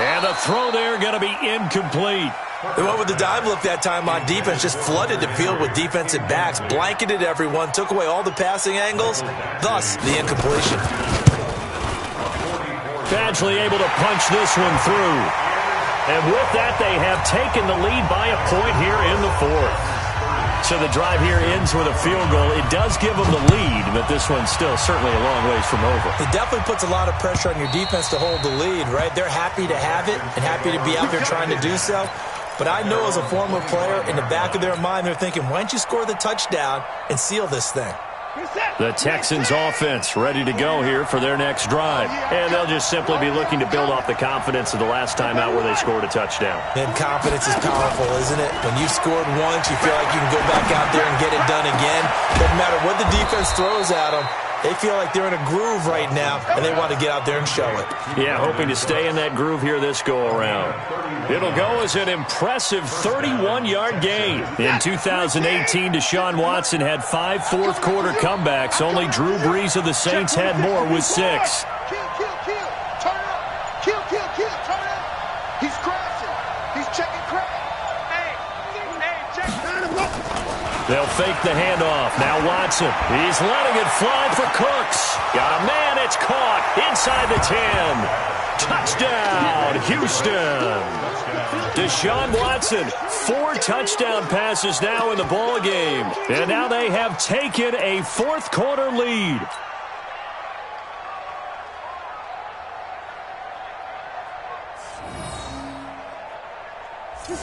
And the throw there going to be incomplete. They went with the dive look that time on defense, just flooded the field with defensive backs, blanketed everyone, took away all the passing angles, thus the incompletion. Badgley able to punch this one through. And with that, they have taken the lead by a point here in the 4th. So the drive here ends with a field goal. It does give them the lead, but this one's still certainly a long ways from over. It definitely puts a lot of pressure on your defense to hold the lead, right? They're happy to have it and happy to be out there trying to do so. But I know as a former player, in the back of their mind, they're thinking, why don't you score the touchdown and seal this thing? The Texans offense ready to go here for their next drive. And they'll just simply be looking to build off the confidence of the last time out where they scored a touchdown. And confidence is powerful, isn't it? When you've scored once, you feel like you can go back out there and get it done again. Doesn't matter what the defense throws at them. They feel like they're in a groove right now, and they want to get out there and show it. Yeah, hoping to stay in that groove here this go-around. It'll go as an impressive 31-yard gain. In 2018, Deshaun Watson had 5 fourth-quarter comebacks. Only Drew Brees of the Saints had more with 6. Kill, turn up. Kill, turn up. He's crashing. He's checking crack. Hey, check. They'll fake the handoff. Now Watson. He's letting it fly for Cooks. Got a man. It's caught inside the 10. Touchdown, Houston. Deshaun Watson, 4 touchdown passes now in the ball game. And now they have taken a fourth-quarter lead.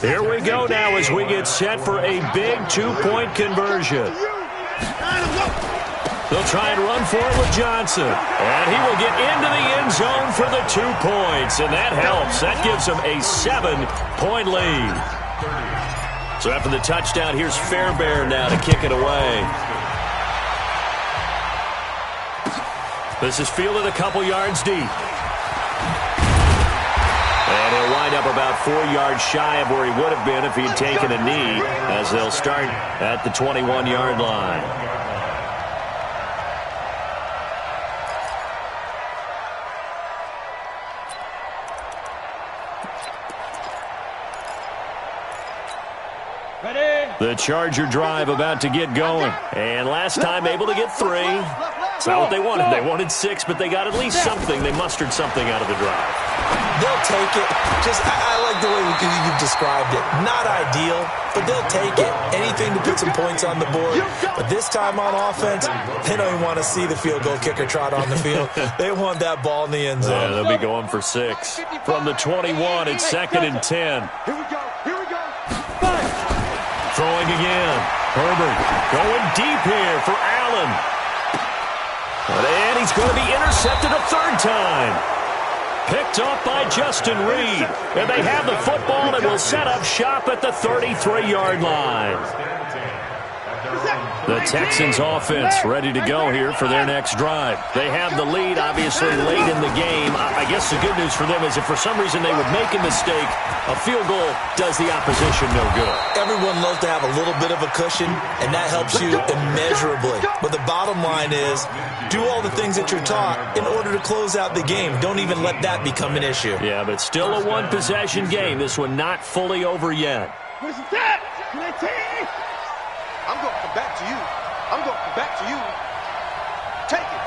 Here we go now as we get set for a big 2-point conversion. They'll try and run for it with Johnson. And he will get into the end zone for the 2 points. And that helps. That gives them a 7-point lead. So after the touchdown, here's Fairbairn now to kick it away. This is fielded a couple yards deep. And he'll wind up about 4 yards shy of where he would have been if he'd taken a knee, as they'll start at the 21-yard line. The Charger drive about to get going. And last time able to get 3. It's not what they wanted. They wanted 6, but they got at least something. They mustered something out of the drive. They'll take it. I like the way you described it. Not ideal, but they'll take it. Anything to put some points on the board. But this time on offense, they don't even want to see the field goal kicker trot on the field. They want that ball in the end zone. Yeah, they'll be going for 6. From the 21, it's 2nd and 10. Here we go. Throwing again. Herbert going deep here for Allen. And he's going to be intercepted a 3rd time. Picked off by Justin Reed. And they have the football and will set up shop at the 33-yard line. The Texans offense ready to go here for their next drive. They have the lead, obviously, late in the game. I guess the good news for them is if for some reason they would make a mistake, a field goal does the opposition no good. Everyone loves to have a little bit of a cushion, and that helps you immeasurably. But the bottom line is, do all the things that you're taught in order to close out the game. Don't even let that become an issue. Yeah, but still a one-possession game. This one not fully over yet. What's that? I'm going to come back to you. Take it.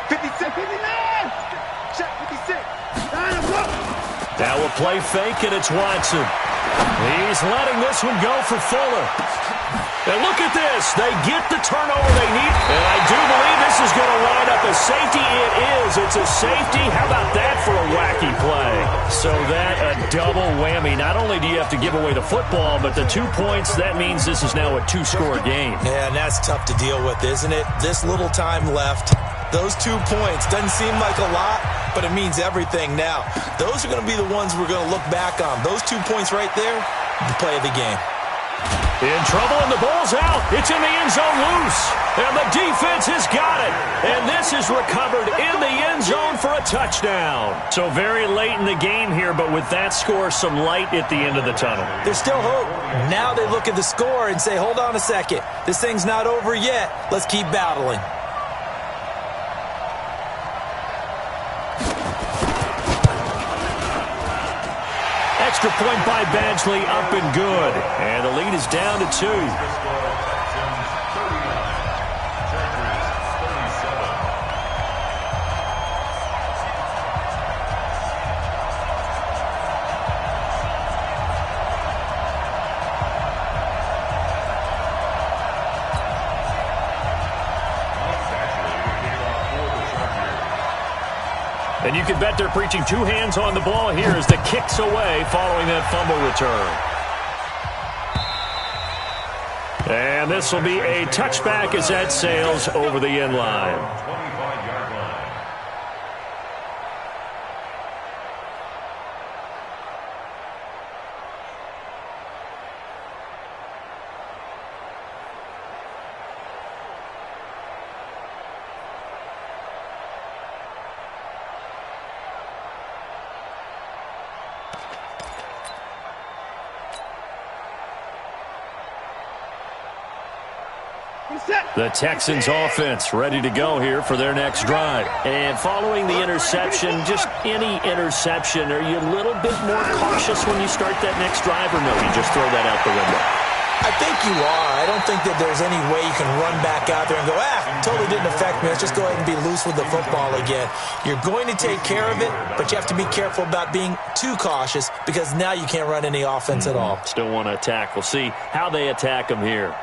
56, 59. Check 56. Now a play fake, and it's Watson. He's letting this one go for Fuller. And look at this. They get the turnover they need. And I do believe this is going to wind up a safety. It is. It's a safety. How about that for a wacky play? So that a double whammy. Not only do you have to give away the football, but the 2 points, that means this is now a 2-score game. Yeah, and that's tough to deal with, isn't it? This little time left. Those 2 points doesn't seem like a lot, but it means everything now. Those are going to be the ones we're going to look back on. Those 2 points right there, the play of the game. In trouble, and the ball's out. It's in the end zone loose. And the defense has got it. And this is recovered in the end zone for a touchdown. So very late in the game here, but with that score, some light at the end of the tunnel. There's still hope. Now they look at the score and say, hold on a second. This thing's not over yet. Let's keep battling. Extra point by Badgley, up and good. And the lead is down to 2. And you can bet they're preaching two hands on the ball here as the kick's away following that fumble return. And this will be a touchback as that sails over the end line. 25-yard line. The Texans offense ready to go here for their next drive. And following the interception, just any interception, are you a little bit more cautious when you start that next drive, or no, you just throw that out the window? I think you are. I don't think that there's any way you can run back out there and go, totally didn't affect me. Let's just go ahead and be loose with the football again. You're going to take care of it, but you have to be careful about being too cautious because now you can't run any offense at all. Still want to attack. We'll see how they attack them here.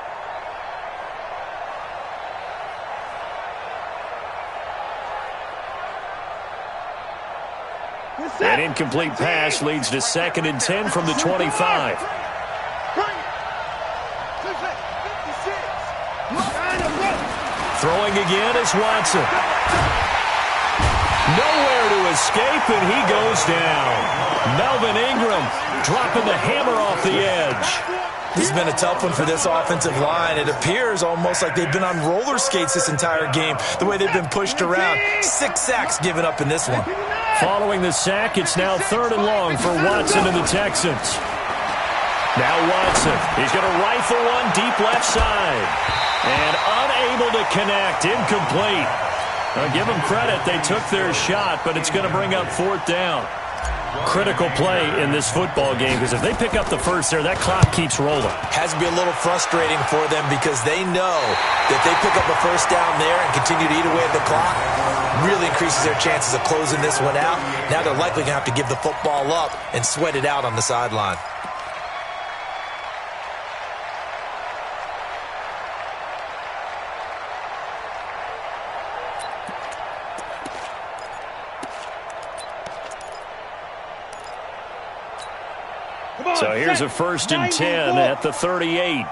An incomplete pass leads to 2nd and 10 from the 25. Throwing again is Watson. Nowhere to escape, and he goes down. Melvin Ingram dropping the hammer off the edge. This has been a tough one for this offensive line. It appears almost like they've been on roller skates this entire game, the way they've been pushed around. 6 sacks given up in this one. Following the sack, it's now 3rd and long for Watson and the Texans. Now Watson, he's going to rifle one deep left side. And unable to connect, incomplete. Now give them credit, they took their shot, but it's going to bring up 4th down. Critical play in this football game, because if they pick up the first there, that clock keeps rolling. Has to be a little frustrating for them because they know that they pick up a first down there and continue to eat away at the clock, really increases their chances of closing this one out. Now they're likely going to have to give the football up and sweat it out on the sideline. So here's a 1st and 10 at the 38.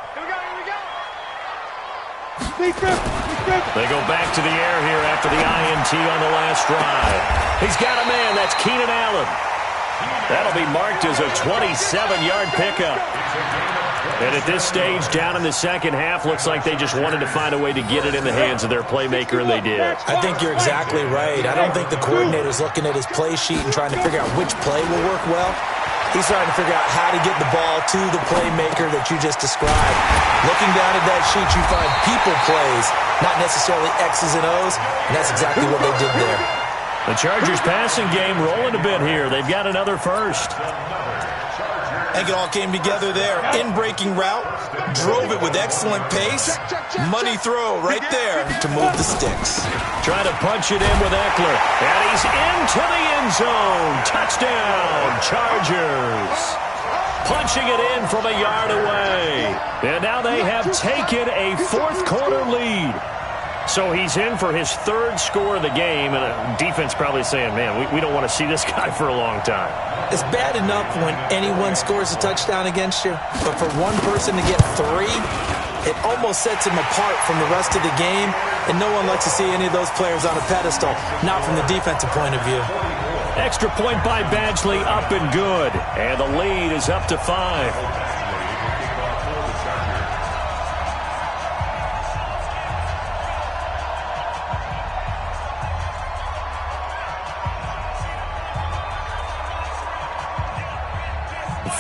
They go back to the air here after the INT on the last drive. He's got a man. That's Keenan Allen. That'll be marked as a 27-yard pickup. And at this stage, down in the second half, looks like they just wanted to find a way to get it in the hands of their playmaker, and they did. I think you're exactly right. I don't think the coordinator's looking at his play sheet and trying to figure out which play will work well. He's trying to figure out how to get the ball to the playmaker that you just described. Looking down at that sheet, you find people plays, not necessarily X's and O's, and that's exactly what they did there. The Chargers passing game rolling a bit here. They've got another first. I think it all came together there. In-breaking route, drove it with excellent pace. Money throw right there to move the sticks. Trying to punch it in with Eckler. And he's into the end zone. Touchdown, Chargers. Punching it in from a yard away. And now they have taken a 4th quarter lead. So he's in for his 3rd score of the game, and a defense probably saying, man, we don't want to see this guy for a long time. It's bad enough when anyone scores a touchdown against you, but for one person to get 3, it almost sets him apart from the rest of the game, and no one likes to see any of those players on a pedestal, not from the defensive point of view. Extra point by Badgley, up and good, and the lead is up to 5.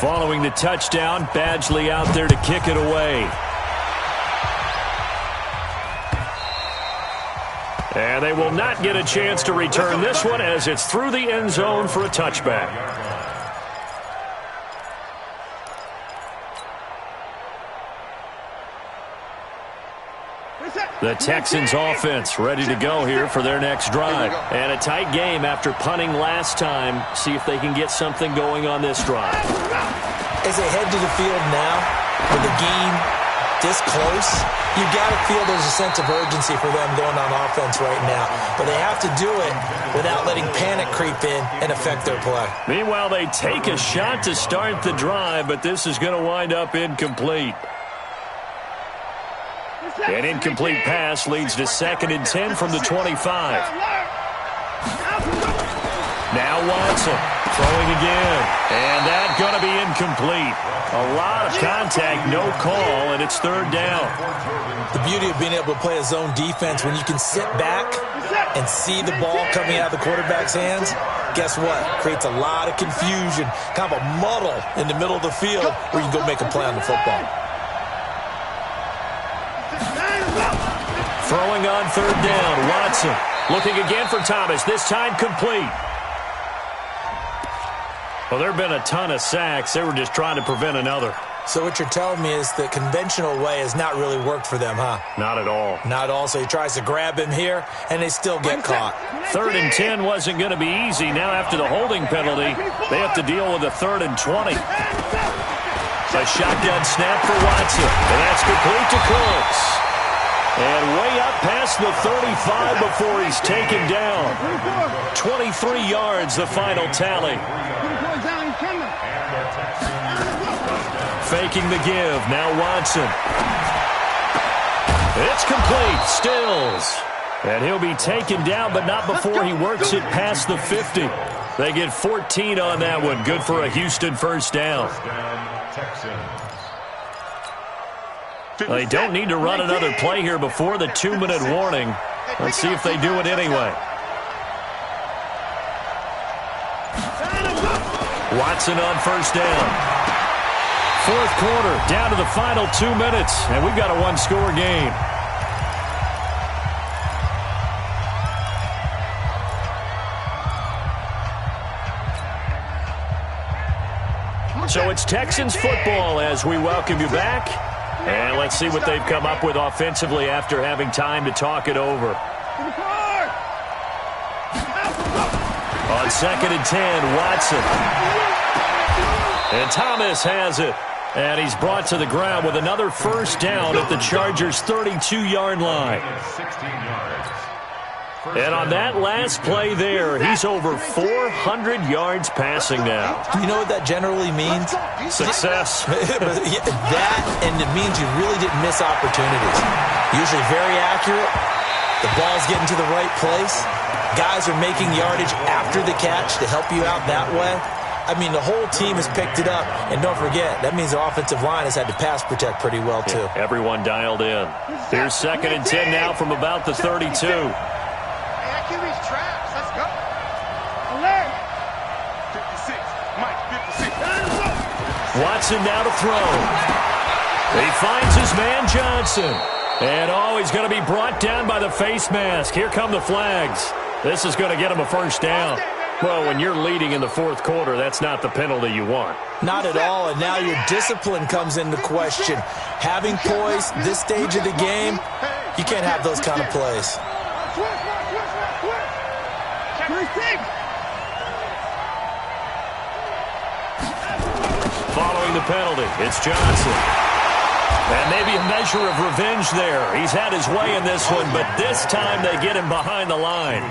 Following the touchdown, Badgley out there to kick it away. And they will not get a chance to return this one as it's through the end zone for a touchback. The Texans offense ready to go here for their next drive. And a tight game after punting last time. See if they can get something going on this drive. As they head to the field now with a game this close, you got to feel there's a sense of urgency for them going on offense right now. But they have to do it without letting panic creep in and affect their play. Meanwhile, they take a shot to start the drive, but this is going to wind up incomplete. An incomplete pass leads to 2nd and 10 from the 25. Now Watson throwing again, and that's going to be incomplete. A lot of contact, no call, and it's 3rd down. The beauty of being able to play a zone defense when you can sit back and see the ball coming out of the quarterback's hands, guess what? Creates a lot of confusion, kind of a muddle in the middle of the field where you can go make a play on the football. Throwing on 3rd down, Watson looking again for Thomas, this time complete. Well, there have been a ton of sacks. They were just trying to prevent another. So what you're telling me is the conventional way has not really worked for them, huh? Not at all. Not at all. So he tries to grab him here, and they still get caught. 3rd and 10 wasn't going to be easy. Now after the holding penalty, they have to deal with a 3rd and 20. A shotgun snap for Watson, and that's complete to Cooks. And way up past the 35 before he's taken down. 23 yards, the final tally. Faking the give. Now Watson. It's complete. Stills. And he'll be taken down, but not before he works it past the 50. They get 14 on that one. Good for a Houston 1st down. They don't need to run another play here before the 2-minute warning. Let's see if they do it anyway. Watson on 1st down. 4th quarter, down to the final 2 minutes, and we've got a 1-score game. So it's Texans football as we welcome you back. And let's see what they've come up with offensively after having time to talk it over. On 2nd and 10, Watson. And Thomas has it. And he's brought to the ground with another 1st down at the Chargers' 32-yard line. And on that last play there, he's over 400 yards passing now. Do you know what that generally means? Success. That, and it means you really didn't miss opportunities. Usually very accurate. The ball's getting to the right place. Guys are making yardage after the catch to help you out that way. I mean, the whole team has picked it up. And don't forget, that means the offensive line has had to pass protect pretty well, too. Yeah, everyone dialed in. Here's 2nd and 10 now from about the 32. Watson now to throw. He finds his man Johnson. And, he's going to be brought down by the face mask. Here come the flags. This is going to get him a 1st down. Well, when you're leading in the 4th quarter, that's not the penalty you want. Not at all, and now your discipline comes into question. Having poise this stage of the game, you can't have those kind of plays. Following the penalty, it's Johnson. And maybe a measure of revenge there. He's had his way in this one, but this time they get him behind the line.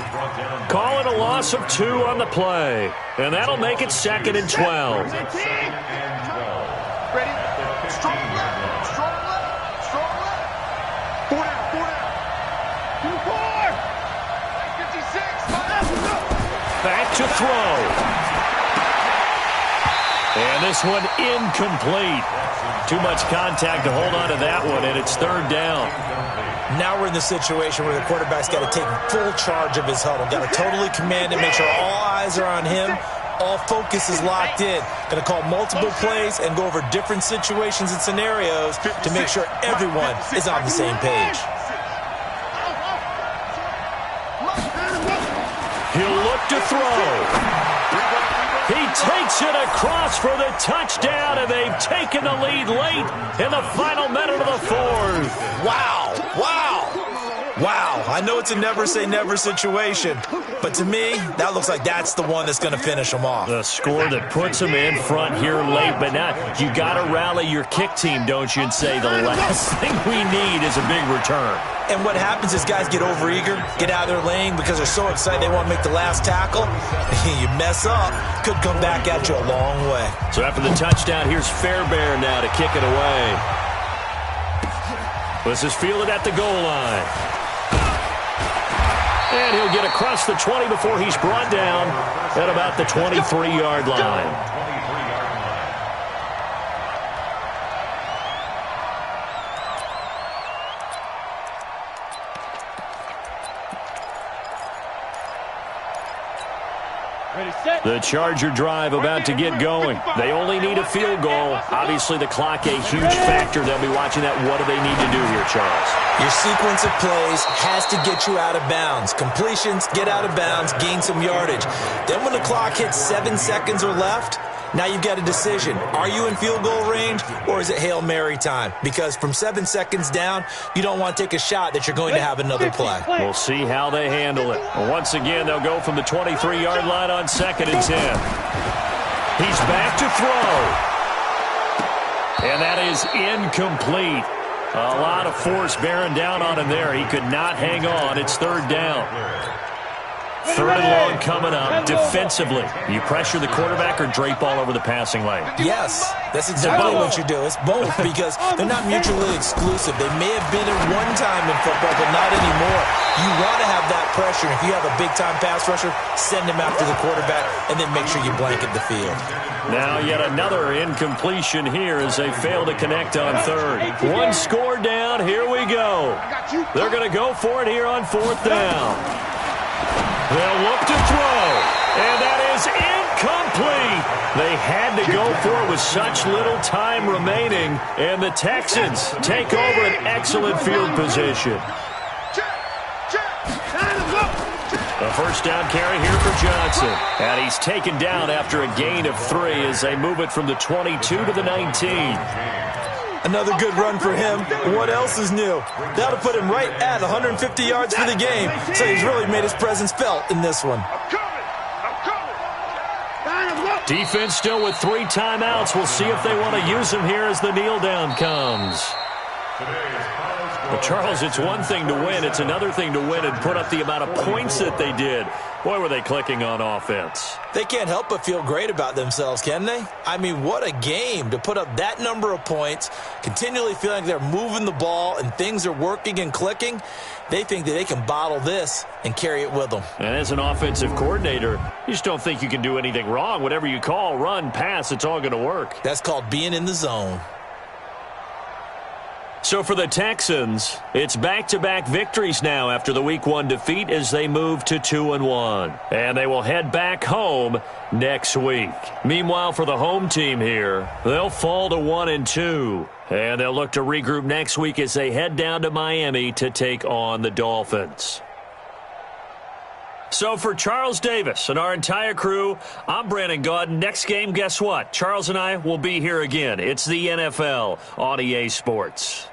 Call it a loss of 2 on the play. And that'll make it 2nd and 12. Ready? Strong left. Strong left. Strong left. 4 down. 4. 56. Back to throw. And this one incomplete. Too much contact to hold on to that one, and it's 3rd down. Now we're in the situation where the quarterback's got to take full charge of his huddle. Got to totally command it, make sure all eyes are on him. All focus is locked in. Going to call multiple plays and go over different situations and scenarios to make sure everyone is on the same page. He'll look to throw. He takes it across for the touchdown, and they've taken the lead late in the final minute of the 4th. Wow. Wow, I know it's a never-say-never situation, but to me, that looks like that's the one that's going to finish them off. The score that puts them in front here late, but now you got to rally your kick team, don't you, and say the last thing we need is a big return. And what happens is guys get overeager, get out of their lane because they're so excited they want to make the last tackle. You mess up, could come back at you a long way. So after the touchdown, here's Fairbairn now to kick it away. This is fielded at the goal line. And he'll get across the 20 before he's brought down at about the 23-yard line. The Charger drive about to get going. They only need a field goal. Obviously, the clock a huge factor. They'll be watching that. What do they need to do here, Charles? Your sequence of plays has to get you out of bounds. Completions, get out of bounds, gain some yardage. Then when the clock hits 7 seconds or left, now you've got a decision. Are you in field goal range or is it Hail Mary time? Because from 7 seconds down, you don't want to take a shot that you're going to have another play. We'll see how they handle it. Once again, they'll go from the 23-yard line on 2nd and 10. He's back to throw. And that is incomplete. A lot of force bearing down on him there. He could not hang on. It's 3rd down. 3rd and long coming up. Defensively, you pressure the quarterback or drape all over the passing lane? Yes, that's exactly what you do. It's both because they're not mutually exclusive. They may have been at one time in football, but not anymore. You want to have that pressure. If you have a big-time pass rusher, send him after the quarterback, and then make sure you blanket the field. Now yet another incompletion here as they fail to connect on 3rd. One score down. Here we go. They're going to go for it here on 4th down. They'll look to throw, and that is incomplete. They had to go for it with such little time remaining, and the Texans take over an excellent field position. A 1st down carry here for Johnson, and he's taken down after a gain of 3 as they move it from the 22 to the 19. Another good run for him. What else is new? That'll put him right at 150 yards for the game, so he's really made his presence felt in this one. Defense still with 3 timeouts. We'll see if they want to use them here as the kneel down comes. Well, Charles, it's one thing to win. It's another thing to win and put up the amount of points that they did. Boy, were they clicking on offense. They can't help but feel great about themselves, can they? I mean, what a game to put up that number of points, continually feeling like they're moving the ball and things are working and clicking. They think that they can bottle this and carry it with them. And as an offensive coordinator, you just don't think you can do anything wrong. Whatever you call, run, pass, it's all going to work. That's called being in the zone. So for the Texans, it's back-to-back victories now after the Week 1 defeat as they move to 2-1. And they will head back home next week. Meanwhile, for the home team here, they'll fall to 1-2. And they'll look to regroup next week as they head down to Miami to take on the Dolphins. So for Charles Davis and our entire crew, I'm Brandon Gaudin. Next game, guess what? Charles and I will be here again. It's the NFL on EA Sports.